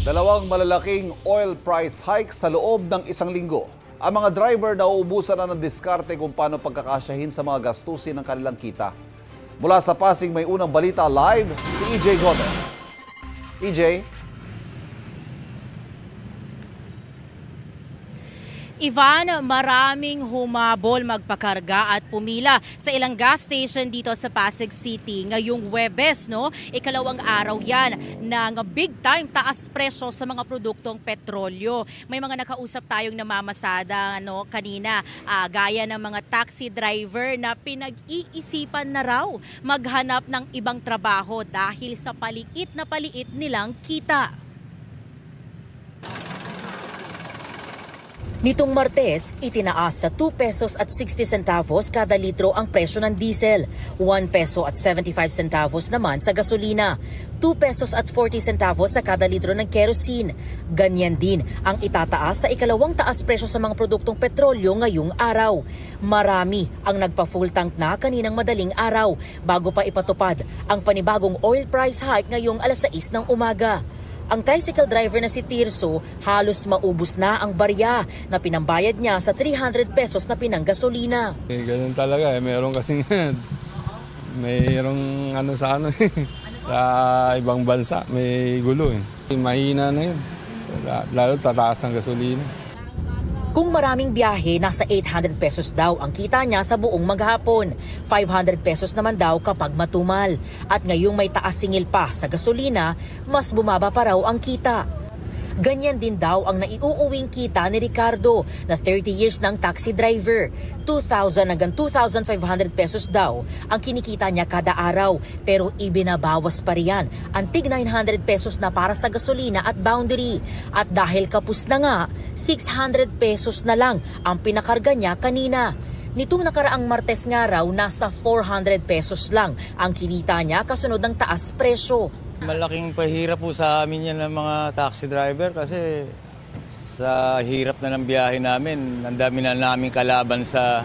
Dalawang malalaking oil price hike sa loob ng isang linggo. Ang mga driver na uubusan na ng diskarte kung paano pagkakasyahin sa mga gastusin ng kanilang kita. Mula sa Pasig may unang balita live si EJ Gomez. EJ? Ivan, maraming humabol magpakarga at pumila sa ilang gas station dito sa Pasig City. Ngayong Huwebes, ikalawang araw yan ng big time taas presyo sa mga produktong petrolyo. May mga nakausap tayong namamasada kanina, gaya ng mga taxi driver na pinag-iisipan na raw maghanap ng ibang trabaho dahil sa paliit na paliit nilang kita. Nitong Martes, itinaas sa 2 pesos at 60 centavos kada litro ang presyo ng diesel, 1 peso at 75 centavos naman sa gasolina, 2 pesos at 40 centavos sa kada litro ng kerosene. Ganyan din ang itataas sa ikalawang taas presyo sa mga produktong petrolyo ngayong araw. Marami ang nagpa-full tank na kaninang madaling araw bago pa ipatupad ang panibagong oil price hike ngayong alas 6 ng umaga. Ang tricycle driver na si Tirso, halos maubos na ang barya na pinambayad niya sa 300 pesos na pinanggasolina. Ganun talaga meron kasing mayroong sa ibang bansa may gulo Mahina na yun. Lalo tataas ng gasolina. Kung maraming biyahe, nasa 800 pesos daw ang kita niya sa buong maghapon. 500 pesos naman daw kapag matumal. At ngayong may taas singil pa sa gasolina, mas bumaba pa raw ang kita. Ganyan din daw ang naiuuwing kita ni Ricardo na 30 years ng taxi driver. 2,000 hanggang 2,500 pesos daw ang kinikita niya kada araw, pero ibinabawas pa riyan ang tig 900 pesos na para sa gasolina at boundary. At dahil kapos na nga, 600 pesos na lang ang pinakarga niya kanina. Nitong nakaraang Martes nga raw, nasa 400 pesos lang ang kinita niya kasunod ng taas presyo. Malaking pahirap po sa amin yan ng mga taxi driver kasi sa hirap na ng biyahe namin, ang dami na namin kalaban sa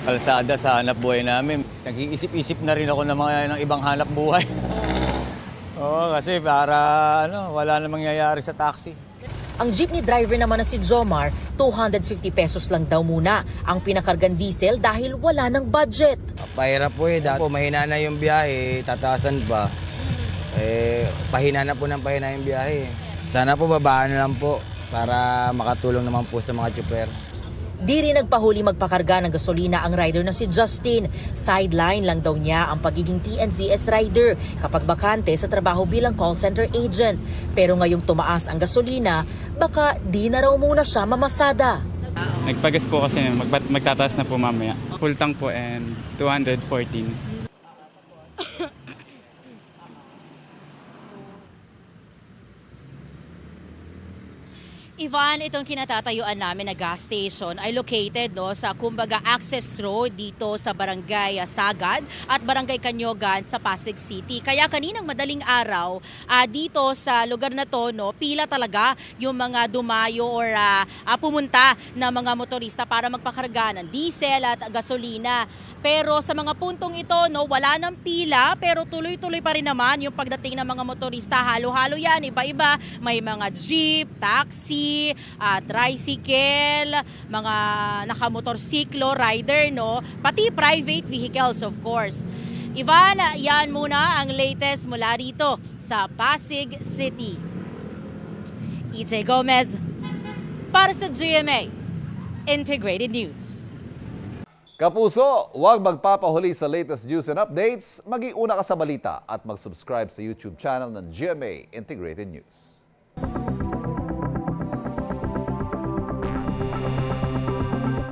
kalsada sa hanap buhay namin. Nag-iisip-isip na rin ako ng ibang hanap buhay. Oo, kasi para wala na mangyayari sa taxi. Ang jeepney driver naman na si Jomar, 250 pesos lang daw muna ang pinakargan diesel dahil wala ng budget. Pahirap po dahil po mahina na yung biyahe, tataasan pa. Pahina na po ng pahina yung biyahe. Sana po babaan na lang po para makatulong naman po sa mga tsuper. Di rin nagpahuli magpakarga ng gasolina ang rider na si Justin. Sideline lang daw niya ang pagiging TNVS rider kapag bakante sa trabaho bilang call center agent. Pero ngayong tumaas ang gasolina, baka di na raw muna siya mamasada. Nagpagas po kasi magtataas na po mamaya. Full tank po and 214. Ivan, itong kinatatayuan namin na gas station ay located sa kumbaga access road dito sa Barangay Sagad at Barangay Kanyogan sa Pasig City. Kaya kaninang madaling araw dito sa lugar na to, pila talaga yung mga dumayo or pumunta na mga motorista para magpakarga ng diesel at gasolina. Pero sa mga puntong ito, wala ng pila pero tuloy-tuloy pa rin naman yung pagdating ng mga motorista. Halo-halo yan, iba-iba. May mga jeep, taxi, tricycle, mga nakamotorsiklo, rider, pati private vehicles of course. Ivan, yan muna ang latest mula rito sa Pasig City. EJ Gomez para sa GMA Integrated News. Kapuso, huwag magpapahuli sa latest news and updates. Mag-iuna ka sa balita at mag-subscribe sa YouTube channel ng GMA Integrated News.